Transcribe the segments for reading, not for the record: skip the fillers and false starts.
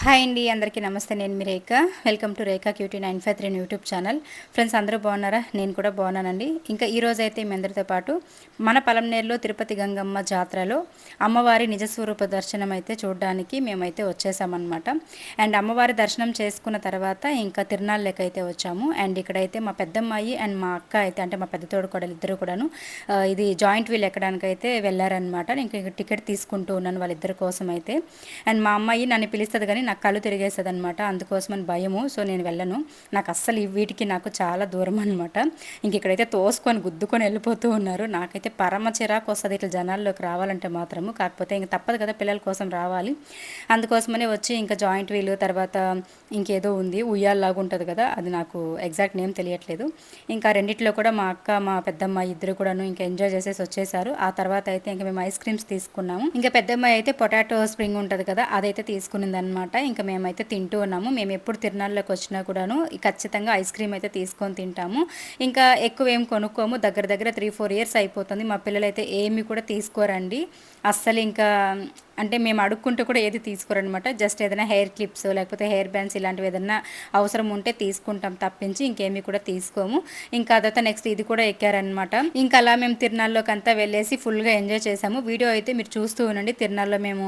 Hi అండి, అందరికీ నమస్తే. నేను మీ Rekha. Welcome to Rekha cutie 953 YouTube channel. Friends, అందరూ బాగున్నారా? నేను కూడా బాగున్నానండి. ఇంకా ఈరోజు అయితే మీ అందరితో పాటు మన పలంనేరులో తిరుపతి గంగమ్మ జాతరలో అమ్మవారి నిజస్వరూప దర్శనం అయితే చూడడానికి మేమైతే వచ్చేసామన్నమాట. అండ్ అమ్మవారి దర్శనం చేసుకున్న తర్వాత ఇంకా తిరునాళ్ళకి అయితే వచ్చాము. అండ్ ఇక్కడైతే మా పెద్దమ్మాయి అండ్ మా అక్క అయితే, అంటే మా పెద్ద తోడుకోడలు ఇద్దరు కూడాను ఇది జాయింట్ వీల్ ఎక్కడానికి అయితే వెళ్ళారనమాట. నేను టికెట్ తీసుకుంటూ ఉన్నాను వాళ్ళిద్దరి కోసం అయితే. అండ్ మా అమ్మాయి నన్ను పిలుస్తుంది కానీ నాకు కళ్ళు తిరిగేస్తుంది అనమాట, అందుకోసమని భయము. సో నేను వెళ్ళను. నాకు అస్సలు వీటికి నాకు చాలా దూరం అనమాట. ఇంక ఇక్కడైతే తోసుకొని గుద్దుకొని వెళ్ళిపోతూ ఉన్నారు. నాకైతే పరమ చిరాకు వస్తుంది ఇట్లా జనాల్లోకి రావాలంటే మాత్రము. కాకపోతే ఇంక తప్పదు కదా, పిల్లల కోసం రావాలి. అందుకోసమనే వచ్చి ఇంకా జాయింట్ వీల్ తర్వాత ఇంకేదో ఉంది ఉయ్యాల్లాగా ఉంటుంది కదా, అది నాకు ఎగ్జాక్ట్ నేమ్ తెలియట్లేదు. ఇంకా రెండిట్లో కూడా మా అక్క మా పెద్దమ్మాయి ఇద్దరు కూడాను ఇంకా ఎంజాయ్ చేసేసి వచ్చేసారు. ఆ తర్వాత అయితే ఇంకా మేము ఐస్ క్రీమ్స్ తీసుకున్నాము. ఇంకా పెద్దమ్మాయి అయితే పొటాటో స్ప్రింగ్ ఉంటుంది కదా, అదైతే తీసుకునింది అనమాట. ఇంకా మేమైతే తింటూ ఉన్నాము. మేము ఎప్పుడు తిరునాళ్ళకి వచ్చినా కూడాను ఖచ్చితంగా ఐస్ క్రీమ్ అయితే తీసుకొని తింటాము. ఇంకా ఎక్కువ ఏం కొనుక్కోము. దగ్గర దగ్గర 3-4 ఇయర్స్ అయిపోతుంది. మా పిల్లలైతే ఏమి కూడా తీసుకోరండి అస్సలు. ఇంకా అంటే మేము అడుక్కుంటూ కూడా ఏది తీసుకోరనమాట. జస్ట్ ఏదైనా హెయిర్ క్లిప్స్ లేకపోతే హెయిర్ బ్యాండ్స్ ఇలాంటివి ఏదైనా అవసరం ఉంటే తీసుకుంటాం తప్పించి ఇంకేమీ కూడా తీసుకోము. ఇంకా అదొక నెక్స్ట్ ఇది కూడా ఎక్కారనమాట. ఇంకా అలా మేము తిరునాళ్ళలోకి అంతా వెళ్ళేసి ఫుల్గా ఎంజాయ్ చేసాము. వీడియో అయితే మీరు చూస్తూ ఉండండి. తిరునాళ్ళలో మేము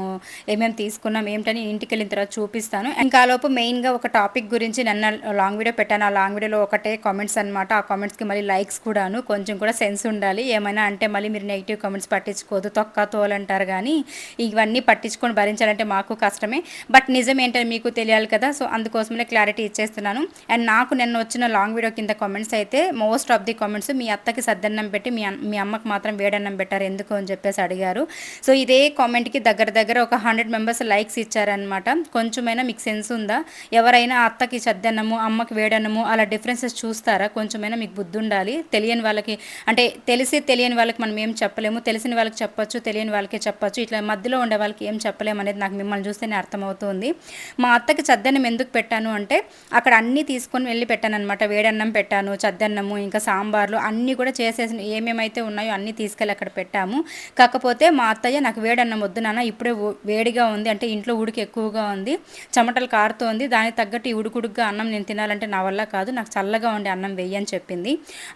ఏమేమి తీసుకున్నాం ఏంటని ఇంటికి వెళ్ళిన తర్వాత చూపిస్తాను. ఇంకా ఆలోపు మెయిన్గా ఒక టాపిక్ గురించి నన్ను లాంగ్ వీడియో పెట్టాను. ఆ లాంగ్ వీడియోలో ఒకటే కామెంట్స్ అనమాట. ఆ కామెంట్స్కి మళ్ళీ లైక్స్ కూడాను. కొంచెం కూడా సెన్స్ ఉండాలి. ఏమైనా అంటే మళ్ళీ మీరు నెగిటివ్ కామెంట్స్ పట్టించుకోదు, తొక్క తోలంటారు. కానీ ఇవన్నీ పట్టించుకొని భరించాలంటే మాకు కష్టమే. బట్ నిజం ఏంటని మీకు తెలియాలి కదా, సో అందుకోసమే క్లారిటీ ఇచ్చేస్తున్నాను. అండ్ నాకు నిన్న వచ్చిన లాంగ్ వీడియో కింద కామెంట్స్ అయితే మోస్ట్ ఆఫ్ ది కామెంట్స్ మీ అత్తకి సద్దన్నం పెట్టి మీ అమ్మకి మాత్రం వేడన్నం పెట్టారు ఎందుకు అని చెప్పేసి అడిగారు. సో ఇదే కామెంట్కి దగ్గర దగ్గర ఒక 100 మెంబర్స్ లైక్స్ ఇచ్చారనమాట. కొంచెమైనా మీకు సెన్స్ ఉందా? ఎవరైనా అత్తకి సద్దన్నము అమ్మకి వేడన్నము అలా డిఫరెన్సెస్ చూస్తారా? కొంచెమైనా మీకు బుద్ధి ఉండాలి. తెలియని వాళ్ళకి, అంటే తెలిసి తెలియని వాళ్ళకి మనం ఏం చెప్పలేము. తెలిసిన వాళ్ళకి చెప్పొచ్చు, తెలియని వాళ్ళకే చెప్పొచ్చు. ఇట్లా మధ్యలో ఉండే వాళ్ళకి ఏం చెప్పలేము అనేది నాకు మిమ్మల్ని చూస్తేనే అర్థమవుతుంది. మా అత్తకి చద్దన్నం ఎందుకు పెట్టాను అంటే అక్కడ అన్నీ తీసుకొని వెళ్ళి పెట్టాను అనమాట. వేడన్నం పెట్టాను, చద్దన్నము, ఇంకా సాంబార్లు అన్నీ కూడా చేసేసి ఏమేమైతే ఉన్నాయో అన్నీ తీసుకెళ్ళి అక్కడ పెట్టాము. కాకపోతే మా అత్తయ్య నాకు వేడన్నం వద్దు నాన్న, ఇప్పుడే వేడిగా ఉంది, అంటే ఇంట్లో ఉడికి ఎక్కువగా ఉంది, చెమటలు కారుతోంది, దానికి తగ్గట్టు ఉడుకుడుగ్గా అన్నం నేను తినాలంటే నా వల్ల కాదు, నాకు చల్లగా ఉండే అన్నం వెయ్యి అని చెప్పింది.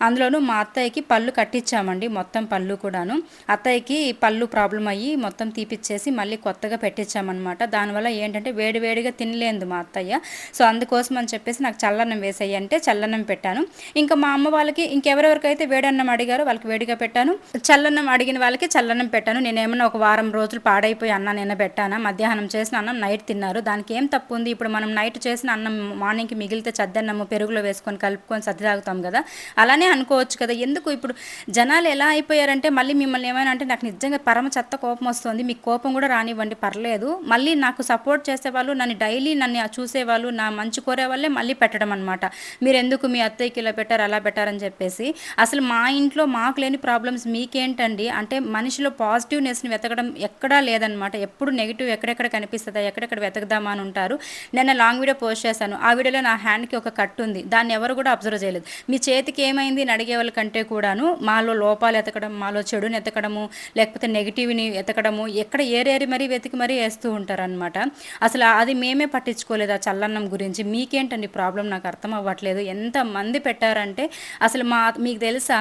అందులోనూ మా అత్తయ్యకి పళ్ళు కట్టించామండి, మొత్తం పళ్ళు కూడాను. అత్తయ్యకి పళ్ళు ప్రాబ్లం అయ్యి మొత్తం తీపిచ్చేసి మళ్ళీ కొత్తగా పెట్టించామన్నమాట. దానివల్ల ఏంటంటే వేడివేడిగా తినలేదు మా అత్తయ్య. సో అందుకోసం అని చెప్పేసి నాకు చల్లన్నం వేసేయి అంటే చల్లన్నం పెట్టాను. ఇంకా మా అమ్మ వాళ్ళకి ఇంకెవరెవరికైతే వేడన్నం అడిగారో వాళ్ళకి వేడిగా పెట్టాను, చల్లన్నం అడిగిన వాళ్ళకి చల్లన్నం పెట్టాను. నేనేమన్నా ఒక వారం రోజులు పాడైపోయి అన్నం నిన్న పెట్టానా? మధ్యాహ్నం చేసిన అన్నం నైట్ తిన్నారు, దానికి ఏం తప్పు ఉంది? ఇప్పుడు మనం నైట్ చేసిన అన్నం మార్నింగ్కి మిగిలితే చద్దన్నము పెరుగులో వేసుకొని కలుపుకొని సర్ది తాగుతాం కదా, అలానే అనుకోవచ్చు కదా. ఎందుకు ఇప్పుడు జనాలు ఎలా అయిపోయారంటే మళ్ళీ మిమ్మల్ని ఏమైనా అంటే నాకు నిజంగా పరమ చెత్త కోపం వస్తుంది. మీకు కోపం కూడా రానివ్వండి, పర్లేదు. మళ్ళీ నాకు సపోర్ట్ చేసేవాళ్ళు, నన్ను డైలీ నన్ను చూసేవాళ్ళు, నా మంచి కోరే వాళ్ళే మళ్ళీ పెట్టడం అనమాట. మీరు ఎందుకు మీ అత్తయ్యకి ఇలా పెట్టారు అలా పెట్టారని చెప్పేసి. అసలు మా ఇంట్లో మాకు లేని ప్రాబ్లమ్స్ మీకేంటండి? అంటే మనిషిలో పాజిటివ్నెస్ని వెతకడం ఎక్కడా లేదనమాట. ఎప్పుడు నెగిటివ్ ఎక్కడెక్కడ కనిపిస్తుందా, ఎక్కడెక్కడ వెతకదామా అని ఉంటారు. నేను లాంగ్ వీడియో పోస్ట్ చేశాను. ఆ వీడియోలో నా హ్యాండ్కి ఒక కట్ ఉంది, దాన్ని ఎవరు కూడా అబ్జర్వ్ చేయలేదు. మీ చేతికి ఏమైంది అని అడిగే వాళ్ళకంటే కూడాను మాలో లోపాలు ఎతకడం, మాలో చెడుని ఎతకడము, లేకపోతే నెగిటివ్ని ఎతకడము, ఎక్కడ ఏరేరి మరీ వెతికి మరీ వేస్తూ ఉంటారనమాట. అసలు అది మేమే పట్టించుకోలేదు ఆ చల్లన్నం గురించి. మీకేంటండి ప్రాబ్లం? నాకు అర్థం అవ్వట్లేదు. ఎంతమంది పెట్టారంటే అసలు మీకు తెలుసా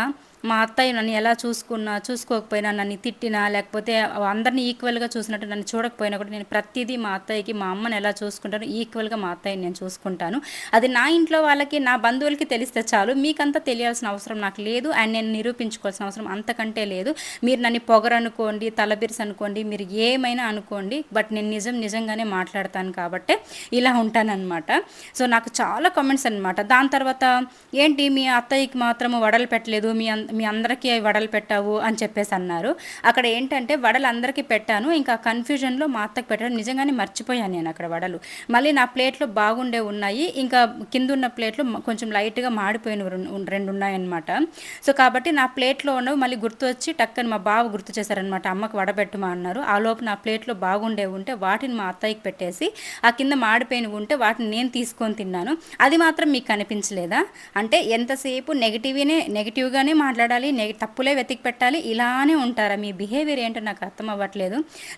మా అత్తయ్య నన్ను ఎలా చూసుకోకపోయినా, నన్ను తిట్టినా, లేకపోతే అందరినీ ఈక్వల్గా చూసినట్టు నన్ను చూడకపోయినా కూడా నేను ప్రతిదీ మా అత్తయ్యకి, మా అమ్మని ఎలా చూసుకుంటాను ఈక్వల్గా మా అత్తయ్యని నేను చూసుకుంటాను. అది నా ఇంట్లో వాళ్ళకి, నా బంధువులకి తెలిస్తే చాలు. మీకంతా తెలియాల్సిన అవసరం నాకు లేదు. అండ్ నేను నిరూపించుకోవాల్సిన అవసరం అంతకంటే లేదు. మీరు నన్ను పొగరనుకోండి, తలబిరుసు అనుకోండి, మీరు ఏమైనా అనుకోండి, బట్ నేను నిజంగానే మాట్లాడతాను కాబట్టి ఇలా ఉంటానన్నమాట. సో నాకు చాలా కామెంట్స్ అనమాట. దాని తర్వాత ఏంటి మీ అత్తయ్యకి మాత్రం వడలు పెట్టలేదు, మీ అందరికీ వడలు పెట్టావు అని చెప్పేసి అన్నారు. అక్కడ ఏంటంటే వడలు అందరికీ పెట్టాను, ఇంకా కన్ఫ్యూజన్లో మా అత్తకి పెట్టడం నిజంగానే మర్చిపోయాను నేను అక్కడ వడలు. మళ్ళీ నా ప్లేట్లో బాగుండే ఉన్నాయి, ఇంకా కింద ఉన్న ప్లేట్లో కొంచెం లైట్గా మాడిపోయిన 2 ఉన్నాయన్నమాట. సో కాబట్టి నా ప్లేట్లో ఉన్నవి మళ్ళీ గుర్తు వచ్చి టక్కని మా బావ గుర్తు చేశారనమాట, అమ్మకి వడబెట్టమా అన్నారు. ఆ లోపు నా ప్లేట్లో బాగుండే ఉంటే వాటిని మా అత్తయ్యకి పెట్టేసి ఆ కింద మాడిపోయినవి ఉంటే వాటిని నేను తీసుకొని తిన్నాను. అది మాత్రం మీకు కనిపించలేదా? అంటే ఎంతసేపు నెగిటివ్గానే మాట్లాడుతున్నారు. మాట్లాడాలి, తప్పులే వెతికి పెట్టాలి, ఇలానే ఉంటారా? మీ బిహేవియర్ ఏంటో నాకు అర్థం అవ్వట్లేదు.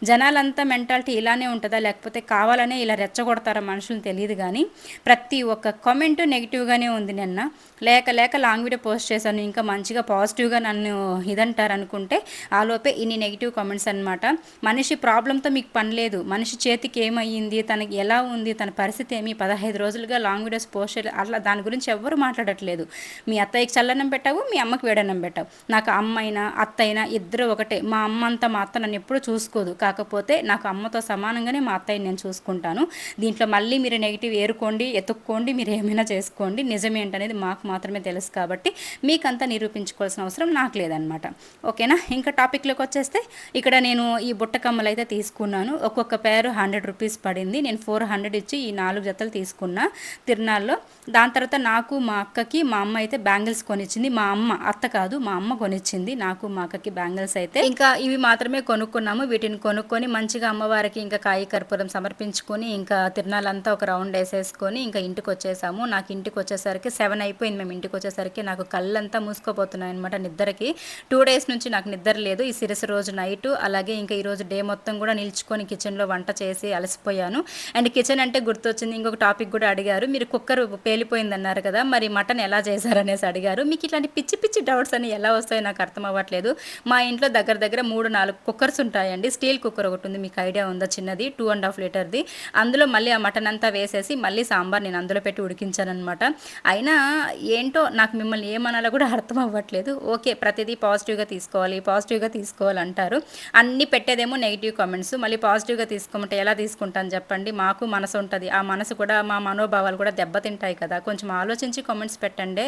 జనాలంతా మెంటాలిటీ ఇలానే ఉంటుందా, లేకపోతే కావాలనే ఇలా రెచ్చగొడతారా మనుషులను తెలియదు కానీ ప్రతి ఒక్క కామెంట్ నెగిటివ్గానే ఉంది. నిన్న లేక లాంగ్ వీడియో పోస్ట్ చేశాను, ఇంకా మంచిగా పాజిటివ్గా నన్ను ఇదంటారు అనుకుంటే ఆలోపే ఇన్ని నెగిటివ్ కామెంట్స్ అనమాట. మనిషి ప్రాబ్లంతో మీకు పని లేదు, మనిషి చేతికి ఏమయ్యింది, తనకి ఎలా ఉంది, తన పరిస్థితి ఏమి, 15 రోజులుగా లాంగ్ వీడియోస్ పోస్ట్ చేయలేదు, అట్లా దాని గురించి ఎవ్వరు మాట్లాడట్లేదు. మీ అత్తయ్యకి చల్లన్నం పెట్టావు, మీ అమ్మకి వేడన్నం పెట్టావు. నాకు అమ్మ అయినా అత్త అయినా ఇద్దరు ఒకటే. మా అమ్మ అంతా మా అత్త నన్ను ఎప్పుడు చూసుకోదు, కాకపోతే నాకు అమ్మతో సమానంగానే మా అత్తయ్యని నేను చూసుకుంటాను. దీంట్లో మళ్ళీ మీరు నెగిటివ్ ఏరుకోండి, ఎత్తుక్కోండి, మీరు ఏమైనా చేసుకోండి, నిజమేంటనేది మాకు మాత్రమే తెలుసు కాబట్టి మీకంతా నిరూపించుకోవాల్సిన అవసరం నాకు లేదనమాట. ఓకేనా? ఇంకా టాపిక్లోకి వచ్చేస్తే ఇక్కడ నేను ఈ బుట్ట కమ్మలు అయితే తీసుకున్నాను. ఒక్కొక్క పేరు 100 రూపీస్ పడింది. నేను 400 ఇచ్చి ఈ 4 జతలు తీసుకున్నా తిరునాళ్ళలో. దాని తర్వాత నాకు మా అక్కకి మా అమ్మ అయితే బ్యాంగిల్స్ కొనిచ్చింది. మా అమ్మ, అత్త కాదు, మా అమ్మ కొనిచ్చింది నాకు మా అక్కకి బ్యాంగిల్స్ అయితే. ఇంకా ఇవి మాత్రమే కొనుక్కున్నాము. వీటిని కొనుక్కొని మంచిగా అమ్మవారికి ఇంకా కాయి కర్పూరం సమర్పించుకొని ఇంకా తిరునాళ్ళంతా ఒక రౌండ్ వేసేసుకొని ఇంకా ఇంటికి వచ్చేసాము. నాకు ఇంటికి వచ్చేసరికి 7 అయిపోయింది. మేము ఇంటికి వచ్చేసరికి నాకు కళ్ళంతా మూసుకోపోతున్నాయి అనమాట నిద్రకి. 2 డేస్ నుంచి నాకు నిద్ర లేదు. ఈ సిరస్ రోజు నైట్, అలాగే ఇంకా ఈరోజు డే మొత్తం కూడా నిల్చుకొని కిచెన్లో వంట చేసి అలసిపోయాను. అండ్ కిచెన్ అంటే గుర్తొచ్చింది, ఇంకొక టాపిక్ కూడా అడిగారు. మీరు కుక్కర్ పేలిపోయింది అన్నారు కదా, మరి మటన్ ఎలా చేశారనేసి అడిగారు. మీకు ఇట్లాంటి పిచ్చి పిచ్చి డౌట్స్ అని ఎలా వస్తాయో నాకు అర్థం అవ్వట్లేదు. మా ఇంట్లో దగ్గర 3-4 కుక్కర్స్ ఉంటాయండి. స్టీల్ కుక్కర్ ఒకటి ఉంది, మీకు ఐడియా ఉందా? చిన్నది 2.5 లీటర్ది. అందులో మళ్ళీ ఆ మటన్ అంతా వేసేసి మళ్ళీ సాంబార్ నేను అందులో పెట్టి ఉడికించానమాట. అయినా ఏంటో నాకు మిమ్మల్ని ఏమనాలో కూడా అర్థం అవ్వట్లేదు. ఓకే, ప్రతిదీ పాజిటివ్గా తీసుకోవాలంటారు. అన్నీ పెట్టేదేమో నెగిటివ్ కామెంట్స్, మళ్ళీ పాజిటివ్గా తీసుకోమంటే ఎలా తీసుకుంటాను చెప్పండి? మాకు మనసు ఉంటుంది, ఆ మనసు కూడా, మా మనోభావాలు కూడా దెబ్బతింటాయి కదా. కొంచెం ఆలోచించి కామెంట్స్ పెట్టండి.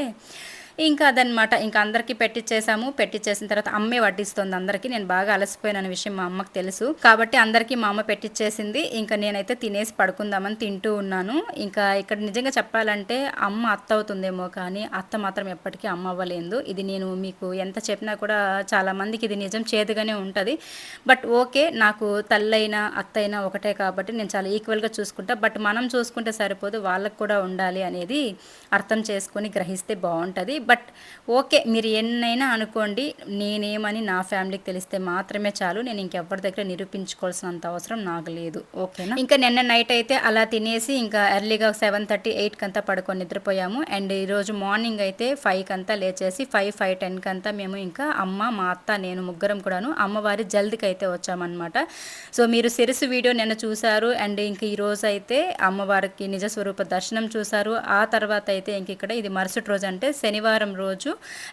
ఇంకా అదనమాట. ఇంకా అందరికీ పెట్టించేసిన తర్వాత అమ్మే వడ్డిస్తుంది అందరికీ. నేను బాగా అలసిపోయిన విషయం మా అమ్మకి తెలుసు కాబట్టి అందరికీ మా అమ్మ పెట్టించేసింది. ఇంకా నేనైతే తినేసి పడుకుందామని తింటూ ఉన్నాను. ఇంకా ఇక్కడ నిజంగా చెప్పాలంటే అమ్మ అత్త అవుతుందేమో కానీ అత్త మాత్రం ఎప్పటికీ అమ్మ అవ్వలేదు. ఇది నేను మీకు ఎంత చెప్పినా కూడా చాలామందికి ఇది నిజం చేదుగానే ఉంటుంది. బట్ ఓకే, నాకు తల్లైనా అత్తైనా ఒకటే కాబట్టి నేను చాలా ఈక్వల్గా చూసుకుంటా. బట్ మనం చూసుకుంటే సరిపోదు, వాళ్ళకు కూడా ఉండాలి అనేది అర్థం చేసుకొని గ్రహిస్తే బాగుంటుంది. బట్ ఓకే, మీరు ఎన్నైనా అనుకోండి, నేనేమని నా ఫ్యామిలీకి తెలిస్తే మాత్రమే చాలు. నేను ఇంకెవరి దగ్గర నిరూపించుకోవాల్సినంత అవసరం నాకు లేదు. ఓకేనా? ఇంకా నిన్న నైట్ అయితే అలా తినేసి ఇంకా ఎర్లీగా 7:30, 8 కంతా పడుకొని నిద్రపోయాము. అండ్ ఈరోజు మార్నింగ్ అయితే 5 కంతా లేచేసి 5:10 కంతా మేము ఇంకా అమ్మ, మా అత్త, నేను ముగ్గురం కూడాను అమ్మవారి జల్దికి అయితే వచ్చామన్నమాట. సో మీరు సిరసు వీడియో నిన్న చూశారు. అండ్ ఇంక ఈరోజు అయితే అమ్మవారికి నిజస్వరూప దర్శనం చూశారు. ఆ తర్వాత అయితే ఇంక ఇక్కడ ఇది మరుసటి రోజు అంటే శనివారం రోజు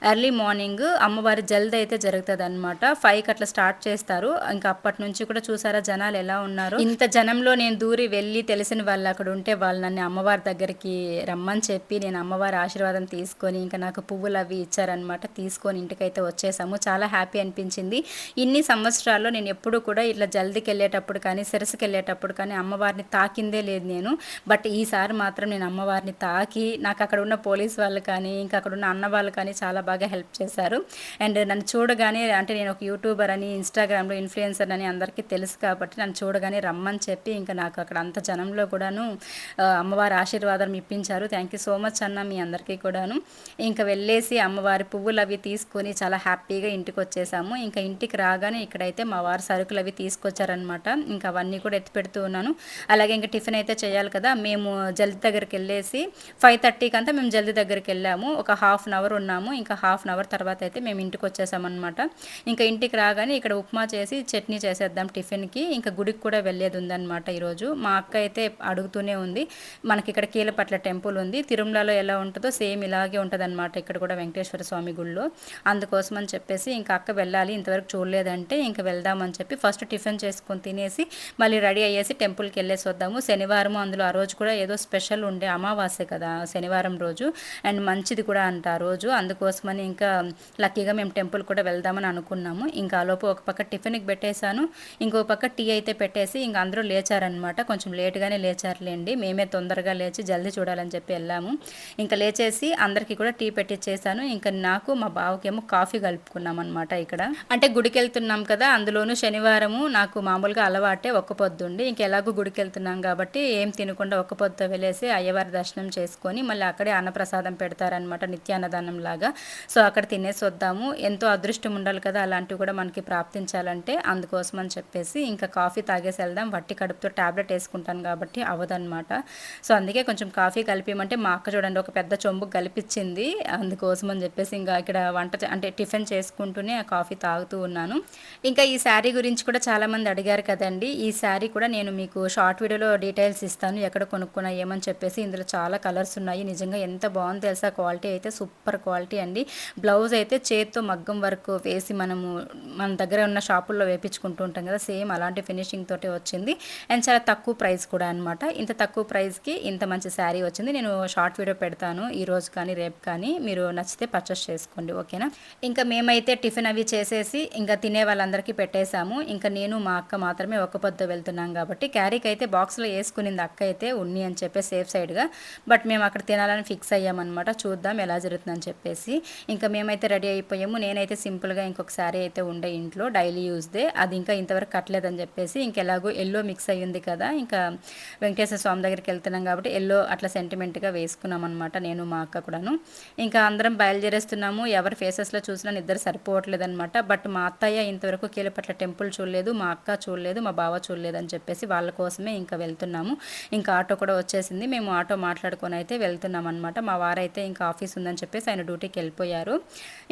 ఎర్లీ మార్నింగ్ అమ్మవారి జల్ది అయితే జరుగుతుంది అనమాట. 5కి అట్లా స్టార్ట్ చేస్తారు. ఇంకా అప్పటి నుంచి కూడా చూసారా జనాలు ఎలా ఉన్నారు. ఇంత జనంలో నేను దూరి వెళ్ళి తెలిసిన వాళ్ళు అక్కడ ఉంటే వాళ్ళు నన్ను అమ్మవారి దగ్గరికి రమ్మని చెప్పి నేను అమ్మవారి ఆశీర్వాదం తీసుకొని ఇంకా నాకు పువ్వులు అవి ఇచ్చారనమాట. తీసుకొని ఇంటికైతే వచ్చేసాము. చాలా హ్యాపీ అనిపించింది. ఇన్ని సంవత్సరాల్లో నేను ఎప్పుడు కూడా ఇట్లా జల్దికి వెళ్ళేటప్పుడు కానీ సిరసుకి వెళ్ళేటప్పుడు కానీ అమ్మవారిని తాకిందే లేదు నేను. బట్ ఈసారి మాత్రం నేను అమ్మవారిని తాకి, నాకు అక్కడ ఉన్న పోలీస్ వాళ్ళు కానీ ఇంకా అక్కడ ఉన్న అన్న వాళ్ళు కానీ చాలా బాగా హెల్ప్ చేశారు. అండ్ నన్ను చూడగానే, అంటే నేను ఒక యూట్యూబర్ అని, ఇన్స్టాగ్రామ్లో ఇన్ఫ్లుయెన్సర్ అని అందరికీ తెలుసు కాబట్టి నన్ను చూడగానే రమ్మని చెప్పి ఇంకా నాకు అక్కడ అంత జనంలో కూడాను అమ్మవారి ఆశీర్వాదం ఇప్పించారు. థ్యాంక్ యూ సో మచ్ అన్న మీ అందరికీ కూడాను. ఇంకా వెళ్ళేసి అమ్మవారి పువ్వులు అవి తీసుకొని చాలా హ్యాపీగా ఇంటికి వచ్చేసాము. ఇంకా ఇంటికి రాగానే ఇక్కడైతే మా వారు సరుకులు అవి తీసుకొచ్చారనమాట. ఇంకా అవన్నీ కూడా ఎత్తి పెడుతూ ఉన్నాను. అలాగే ఇంకా టిఫిన్ అయితే చేయాలి కదా. మేము జల్ది దగ్గరికి వెళ్ళేసి 5:30 అంతా మేము జల్ది దగ్గరికి వెళ్ళాము. ఒక హాఫ్ అన్ అవర్ ఉన్నాము. ఇంకా హాఫ్ అన్ అవర్ తర్వాత అయితే మేము ఇంటికి వచ్చేసామన్నమాట. ఇంకా ఇంటికి రాగానే ఇక్కడ ఉప్మా చేసి చట్నీ చేసేద్దాం టిఫిన్కి. ఇంకా గుడికి కూడా వెళ్ళేది ఉందన్నమాట ఈరోజు. మా అక్క అయితే అడుగుతూనే ఉంది. మనకి ఇక్కడ కీలపట్ల టెంపుల్ ఉంది, తిరుమలలో ఎలా ఉంటుందో సేమ్ ఇలాగే ఉంటుంది అనమాట ఇక్కడ కూడా వెంకటేశ్వర స్వామి గుళ్ళో. అందుకోసం అని చెప్పేసి ఇంకా అక్క వెళ్ళాలి, ఇంతవరకు చూడలేదంటే ఇంకా వెళ్దామని చెప్పి ఫస్ట్ టిఫిన్ చేసుకొని తినేసి మళ్ళీ రెడీ అయ్యేసి టెంపుల్కి వెళ్ళేసి వద్దాము. శనివారం అందులో ఆ రోజు కూడా ఏదో స్పెషల్ ఉండే, అమావాస్య కదా శనివారం రోజు, అండ్ మంచిది కూడా అంట ఆ రోజు. అందుకోసమని ఇంకా లక్కీగా మేము టెంపుల్ కూడా వెళ్దామని అనుకున్నాము. ఇంకా ఆలోపు ఒక పక్క టిఫిన్కి పెట్టేశాను, ఇంకో పక్క టీ అయితే పెట్టేసి ఇంకా అందరూ లేచారనమాట. కొంచెం లేట్గానే లేచారులేండి, మేమే తొందరగా లేచి జల్దీ చూడాలని చెప్పి వెళ్ళాము. ఇంకా లేచేసి అందరికీ కూడా టీ పెట్టించేసాను. ఇంకా నాకు మా బావకేమో కాఫీ కలుపుకున్నాం అనమాట. ఇక్కడ అంటే గుడికి వెళ్తున్నాం కదా, అందులోనూ శనివారము నాకు మామూలుగా అలవాటే ఒక్క పొద్దుండి. ఇంక ఎలాగో గుడికి వెళ్తున్నాం కాబట్టి ఏం తినకుండా ఒక్క పొద్దుతో వెళ్ళేసి అయ్యవారి దర్శనం చేసుకొని మళ్ళీ అక్కడే అన్నప్రసాదం పెడతారనమాట. నిత్యాన్న సౌఖ్య అన్నదానం లాగా. సో అక్కడ తినేసి వద్దాము, ఎంతో అదృష్టం ఉండాలి కదా అలాంటివి కూడా మనకి ప్రాప్తించాలంటే, అందుకోసం అని చెప్పేసి ఇంకా కాఫీ తాగేసి వెళ్దాం, వట్టి కడుపుతో ట్యాబ్లెట్ వేసుకుంటాను కాబట్టి అవ్వదన్నమాట. సో అందుకే కొంచెం కాఫీ కలిపిమంటే మా అక్క చూడండి ఒక పెద్ద చెంబు కలిపిచ్చింది. అందుకోసం అని చెప్పేసి ఇంకా ఇక్కడ అంటే టిఫిన్ చేసుకుంటూనే ఆ కాఫీ తాగుతూ ఉన్నాను. ఇంకా ఈ శారీ గురించి కూడా చాలామంది అడిగారు కదండి. ఈ శారీ కూడా నేను మీకు షార్ట్ వీడియోలో డీటెయిల్స్ ఇస్తాను, ఎక్కడ కొనుక్కున్నా ఏమని చెప్పేసి. ఇందులో చాలా కలర్స్ ఉన్నాయి, నిజంగా ఎంత బాగుంది తెలుసా. క్వాలిటీ అయితే సూపర్ క్వాలిటీ అండి. బ్లౌజ్ అయితే చేత్తో మగ్గం వర్క్ వేసి మనము మన దగ్గర ఉన్న షాపుల్లో వేపించుకుంటూ ఉంటాం కదా, సేమ్ అలాంటి ఫినిషింగ్ తోటి వచ్చింది. అండ్ చాలా తక్కువ ప్రైస్ కూడా అనమాట. ఇంత తక్కువ ప్రైస్కి ఇంత మంచి శారీ వచ్చింది. నేను షార్ట్ వీడియో పెడతాను ఈ రోజు కానీ రేపు కానీ, మీరు నచ్చితే పర్చేస్ చేసుకోండి, ఓకేనా. ఇంకా మేమైతే టిఫిన్ అవి చేసేసి ఇంకా తినే వాళ్ళందరికీ పెట్టేశాము. ఇంకా నేను మా అక్క మాత్రమే ఒక పొద్దు వెళ్తున్నాం కాబట్టి క్యారీకి అయితే బాక్స్లో వేసుకునింది అక్క అయితే ఉన్ని అని చెప్పి సేఫ్ సైడ్గా. బట్ మేము అక్కడ తినాలని ఫిక్స్ అయ్యామన్నమాట, చూద్దాం ఎలా జరుగుతుందని చెప్పేసి. ఇంకా మేమైతే రెడీ అయిపోయాము. నేనైతే సింపుల్గా ఇంకొక శారీ అయితే ఉండే ఇంట్లో డైలీ యూస్దే, అది ఇంకా ఇంతవరకు కట్టలేదని చెప్పేసి ఇంకెలాగో ఎల్లో మిక్స్ అయ్యింది కదా, ఇంకా వెంకటేశ్వర స్వామి దగ్గరికి వెళ్తున్నాం కాబట్టి ఎల్లో అట్లా సెంటిమెంట్గా వేసుకున్నాం అనమాట నేను మా అక్క కూడాను. ఇంకా అందరం బయలుదేరేస్తున్నాము. ఎవరి ఫేసెస్లో చూసినా నిద్ర సరిపోవట్లేదు అనమాట. బట్ మా అత్తయ్య ఇంతవరకు కీలపట్ల టెంపుల్ చూడలేదు, మా అక్క చూడలేదు, మా బావ చూడలేదు అని చెప్పేసి వాళ్ళ కోసమే ఇంకా వెళ్తున్నాము. ఇంకా ఆటో కూడా వచ్చేసింది, మేము ఆటో మాట్లాడుకొని అయితే వెళ్తున్నాం అనమాట. మా వారైతే ఇంకా ఆఫీస్ ఉందని చెప్పేసి ఆయన డ్యూటీకి వెళ్ళిపోయారు.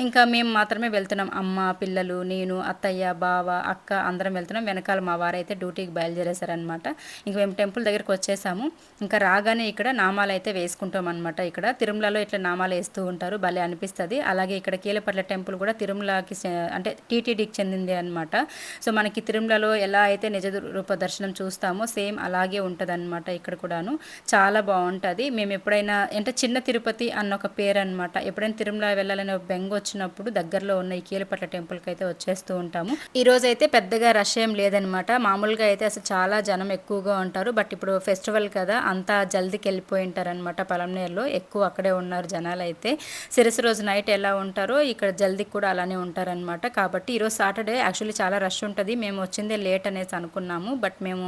ఇంకా మేము మాత్రమే వెళ్తున్నాం, అమ్మ, పిల్లలు, నేను, అత్తయ్య, బావ, అక్క అందరం వెళ్తున్నాం. వెనకాల మా వారైతే డ్యూటీకి బయలుదేరేశారనమాట. ఇంక మేము టెంపుల్ దగ్గరికి వచ్చేసాము. ఇంకా రాగానే ఇక్కడ నామాలు అయితే వేసుకుంటాం అనమాట. ఇక్కడ తిరుమలలో ఇట్లా నామాలు వేస్తూ ఉంటారు, భలే అనిపిస్తుంది. అలాగే ఇక్కడ కీలపట్ల టెంపుల్ కూడా తిరుమలకి అంటే టీటీడీకి చెందింది అనమాట. సో మనకి తిరుమలలో ఎలా అయితే నిజ రూప దర్శనం చూస్తామో సేమ్ అలాగే ఉంటుంది అనమాట ఇక్కడ కూడాను. చాలా బాగుంటుంది. మేము ఎప్పుడైనా అంటే చిన్న తిరుపతి అన్న ఒక పేరు అనమాట, ఎప్పుడైనా తిరుమల వెళ్ళాలని బెంగ వచ్చినప్పుడు దగ్గరలో ఉన్న ఈ కీలపట్ల టెంపుల్కి అయితే వచ్చేస్తూ ఉంటాము. ఈ రోజు అయితే పెద్దగా రష్ ఏం లేదనమాట. మామూలుగా అయితే అసలు చాలా జనం ఎక్కువగా ఉంటారు. బట్ ఇప్పుడు ఫెస్టివల్ కదా, అంతా జల్దీకి వెళ్ళిపోయి ఉంటారనమాట. పలంనేరులో ఎక్కువ అక్కడే ఉన్నారు జనాలు అయితే. శిరస్సు రోజు నైట్ ఎలా ఉంటారో ఇక్కడ జల్దీకి కూడా అలానే ఉంటారనమాట. కాబట్టి ఈరోజు సాటర్డే యాక్చువల్లీ చాలా రష్ ఉంటుంది. మేము వచ్చిందే లేట్ అనేసి అనుకున్నాము, బట్ మేము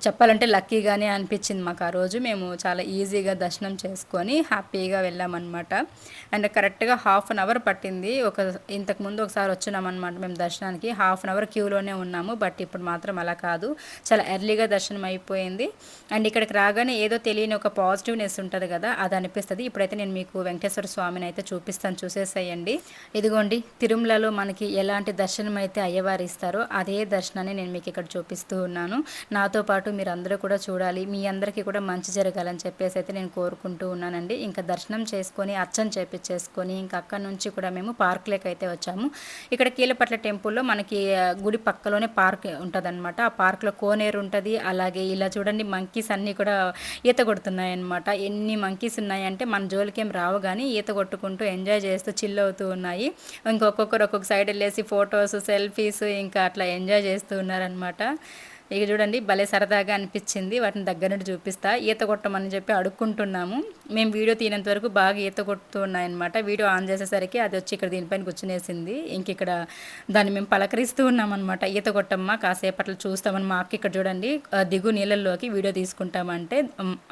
చెప్పాలంటే లక్కీగానే అనిపించింది మాకు. ఆ రోజు మేము చాలా ఈజీగా దర్శనం చేసుకొని హ్యాపీగా వెళ్ళామన్నమాట. అండ్ కరెక్ట్గా ½ అన్ అవర్ పట్టింది. ఇంతకుముందు ఒకసారి వచ్చినామన్నమాట మేము దర్శనానికి, ½ అన్ అవర్ క్యూలోనే ఉన్నాము. బట్ ఇప్పుడు మాత్రం అలా కాదు, చాలా ఎర్లీగా దర్శనం అయిపోయింది. అండ్ ఇక్కడికి రాగానే ఏదో తెలియని ఒక పాజిటివ్నెస్ ఉంటుంది కదా, అది అనిపిస్తుంది. ఇప్పుడైతే నేను మీకు వెంకటేశ్వర స్వామిని అయితే చూపిస్తాను, చూసేసేయండి. ఇదిగోండి, తిరుమలలో మనకి ఎలాంటి దర్శనం అయితే అయ్యవారు ఇస్తారో అదే దర్శనాన్ని నేను మీకు ఇక్కడ చూపిస్తూ ఉన్నాను. నాతో పాటు మీరు అందరూ కూడా చూడాలి, మీ అందరికీ కూడా మంచి జరగాలని చెప్పేసి అయితే నేను కోరుకుంటూ ఉన్నానండి. ఇంకా దర్శనం చేసుకొని అర్చన చేపించేసుకొని ఇంకా అక్కడ నుంచి కూడా మేము పార్క్లోకి అయితే వచ్చాము. ఇక్కడ కీలపట్ల టెంపుల్లో మనకి గుడి పక్కలోనే పార్క్ ఉంటుంది అనమాట. ఆ పార్క్లో కోనేరు ఉంటుంది. అలాగే ఇలా చూడండి మంకీస్ అన్నీ కూడా ఈత కొడుతున్నాయి అనమాట. ఎన్ని మంకీస్ ఉన్నాయంటే మన జోలికేం రావు కానీ ఈత కొట్టుకుంటూ ఎంజాయ్ చేస్తూ చిల్ అవుతూ ఉన్నాయి. ఇంకొక్కొక్కరు ఒక్కొక్క సైడ్ వెళ్ళేసి ఫొటోస్, సెల్ఫీస్ ఇంకా అట్లా ఎంజాయ్ చేస్తూ ఉన్నారనమాట. ఇక చూడండి భలే సరదాగా అనిపించింది. వాటిని దగ్గర నుండి చూపిస్తా. ఈత కొట్టమని చెప్పి అడుక్కుంటున్నాము. మేము వీడియో తీయనంత వరకు బాగా ఈత కొడుతూ ఉన్నాయన్నమాట. వీడియో ఆన్ చేసేసరికి అది వచ్చి ఇక్కడ దీనిపైన కూర్చునేసింది. ఇంక ఇక్కడ దాన్ని మేము పలకరిస్తూ ఉన్నామన్నమాట. ఈత కొట్టమ్మా కాసేపట్లో చూస్తామని. మా అక్క ఇక్కడ చూడండి దిగు నీళ్ళల్లోకి వీడియో తీసుకుంటామంటే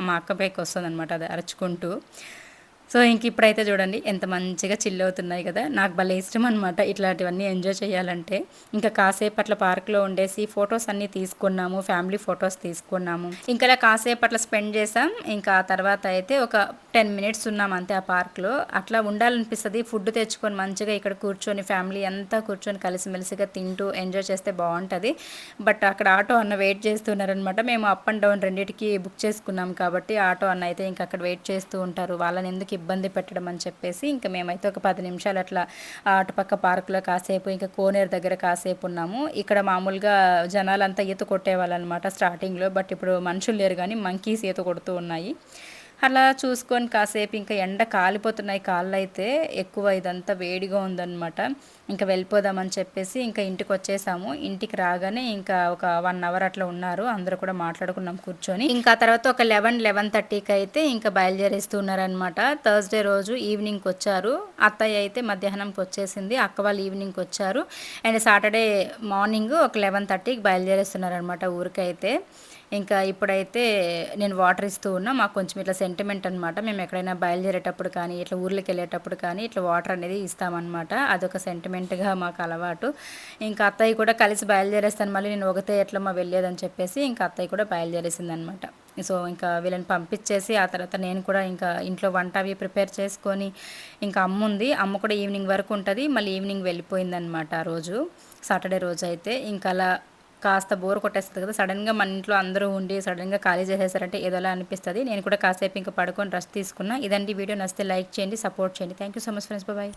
మా అక్క పైకి వస్తుంది అనమాట, అది అరుచుకుంటూ. సో ఇంక ఇప్పుడైతే చూడండి ఎంత మంచిగా చిల్ అవుతున్నాయి కదా. నాకు భలే ఇష్టం అనమాట ఇట్లాంటివన్నీ ఎంజాయ్ చేయాలంటే. ఇంకా కాసేపు అట్లా పార్క్లో ఉండేసి ఫొటోస్ అన్నీ తీసుకున్నాము, ఫ్యామిలీ ఫొటోస్ తీసుకున్నాము. ఇంకా ఇలా కాసేపు అట్లా స్పెండ్ చేసాం. ఇంకా ఆ తర్వాత అయితే ఒక 10 మినిట్స్ ఉన్నాం అంతే ఆ పార్క్లో. అట్లా ఉండాలనిపిస్తుంది. ఫుడ్ తెచ్చుకొని మంచిగా ఇక్కడ కూర్చొని ఫ్యామిలీ అంతా కూర్చొని కలిసిమెలిసిగా తింటూ ఎంజాయ్ చేస్తే బాగుంటుంది. బట్ అక్కడ ఆటో అన్న వెయిట్ చేస్తున్నారనమాట. మేము అప్ అండ్ డౌన్ రెండింటికి బుక్ చేసుకున్నాం కాబట్టి ఆటో అన్న అయితే ఇంకా అక్కడ వెయిట్ చేస్తూ ఉంటారు, వాళ్ళని ఎందుకు ఇబ్బంది పెట్టడం అని చెప్పేసి ఇంకా మేమైతే ఒక 10 నిమిషాలు అట్లా అటుపక్క పార్కులో కాసేపు, ఇంకా కోనేరు దగ్గర కాసేపు ఉన్నాము. ఇక్కడ మామూలుగా జనాలంతా ఈత కొట్టేవాళ్ళు అనమాట స్టార్టింగ్లో. బట్ ఇప్పుడు మనుషులు లేరు కానీ మంకీస్ ఈత కొడుతూ ఉన్నాయి. అలా చూసుకొని కాసేపు ఇంకా ఎండ కాలిపోతున్నాయి కాళ్ళు అయితే ఎక్కువ, ఇదంతా వేడిగా ఉందన్నమాట. ఇంకా వెళ్ళిపోదామని చెప్పేసి ఇంకా ఇంటికి వచ్చేసాము. ఇంటికి రాగానే ఇంకా ఒక 1 అవర్ అట్లా ఉన్నారు, అందరూ కూడా మాట్లాడుకున్నాం కూర్చొని. ఇంకా తర్వాత ఒక 11-11:30కి అయితే ఇంకా బయలుదేరేస్తున్నారనమాట. థర్స్డే రోజు ఈవినింగ్కి వచ్చారు. అత్తయ్య అయితే మధ్యాహ్నంకి వచ్చేసింది, అక్క వాళ్ళు ఈవినింగ్కి వచ్చారు. అండ్ సాటర్డే మార్నింగ్ ఒక 11:30కి బయలుదేరేస్తున్నారనమాట ఊరికైతే. ఇంకా ఇప్పుడైతే నేను వాటర్ ఇస్తూ ఉన్నా. మాకు కొంచెం ఇట్లా సెంటిమెంట్ అనమాట. మేము ఎక్కడైనా బయలుదేరేటప్పుడు కానీ, ఇట్లా ఊర్లోకి వెళ్ళేటప్పుడు కానీ ఇట్లా వాటర్ అనేది ఇస్తామన్నమాట. అదొక సెంటిమెంట్‌గా మాకు అలవాటు. ఇంకా అత్తయ్య కూడా కలిసి బయలుదేరేస్తాను. మళ్ళీ నేను ఒకతే ఎట్లమ్మా వెళ్ళేదని చెప్పేసి ఇంకా అత్తయ్య కూడా బయలుదేరేసిందనమాట. సో, ఇంకా వీళ్ళని పంపించేసి ఆ తర్వాత నేను కూడా ఇంకా ఇంట్లో వంట అవి ప్రిపేర్ చేసుకొని, ఇంకా అమ్ముంది. అమ్మ కూడా ఈవినింగ్ వరకు ఉంటది. మళ్ళీ ఈవినింగ్ వెళ్ళిపోయిందనమాట ఆ రోజు. సాటర్డే రోజైతే. ఇంక అలా కాస్త బోర్ కొట్టేస్తది కదా! సడెన్‌గా మన ఇంట్లో అందరూ ఉండి సడెన్‌గా ఖాళీ చేసేసారంటే ఏదోలా అనిపిస్తది. నేను కూడా కాసేపు ఇంక పడుకొని రెస్ట్ తీసుకున్నా. ఇదండి వీడియో. నచ్చితే లైక్ చేయండి, సపోర్ట్ చేయండి. Thank you so much friends. Bye.